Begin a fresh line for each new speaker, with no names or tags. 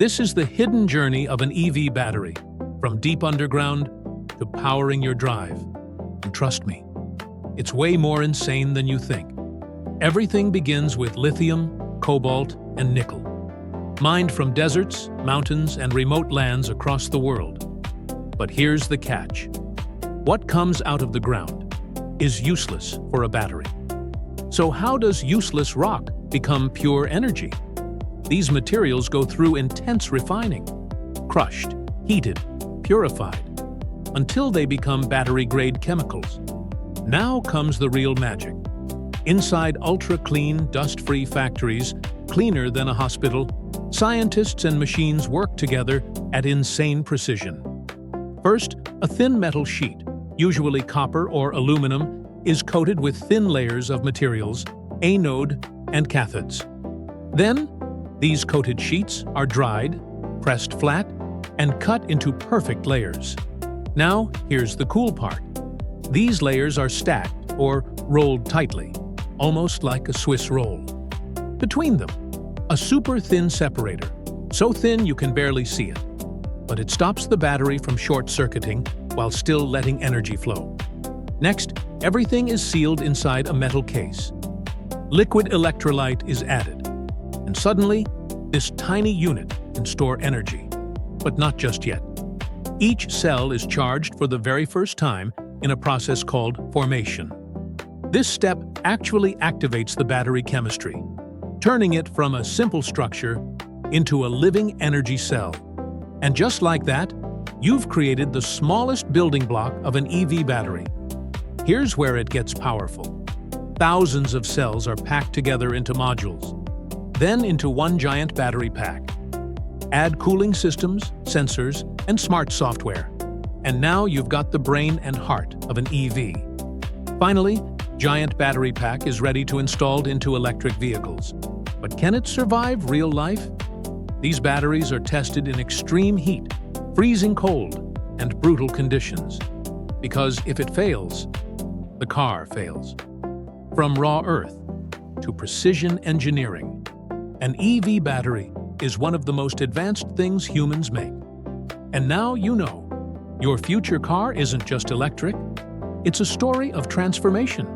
This is the hidden journey of an EV battery, from deep underground to powering your drive. And trust me, it's way more insane than you think. Everything begins with lithium, cobalt, and nickel, mined from deserts, mountains, and remote lands across the world. But here's the catch. What comes out of the ground is useless for a battery. So how does useless rock become pure energy? These materials go through intense refining, crushed, heated, purified, until they become battery-grade chemicals. Now comes the real magic. Inside ultra-clean, dust-free factories, cleaner than a hospital, scientists and machines work together at insane precision. First, a thin metal sheet, usually copper or aluminum, is coated with thin layers of materials, anode and cathodes. Then, these coated sheets are dried, pressed flat, and cut into perfect layers. Now, here's the cool part. These layers are stacked or rolled tightly, almost like a Swiss roll. Between them, a super thin separator, so thin you can barely see it. But it stops the battery from short-circuiting while still letting energy flow. Next, everything is sealed inside a metal case. Liquid electrolyte is added, and suddenly, this tiny unit can store energy. But not just yet. Each cell is charged for the very first time in a process called formation. This step actually activates the battery chemistry, turning it from a simple structure into a living energy cell. And just like that, you've created the smallest building block of an EV battery. Here's where it gets powerful. Thousands of cells are packed together into modules, then into one giant battery pack. Add cooling systems, sensors, and smart software. And now you've got the brain and heart of an EV. Finally, giant battery pack is ready to install into electric vehicles. But can it survive real life? These batteries are tested in extreme heat, freezing cold, and brutal conditions. Because if it fails, the car fails. From raw earth to precision engineering, an EV battery is one of the most advanced things humans make. And now you know, your future car isn't just electric, it's a story of transformation.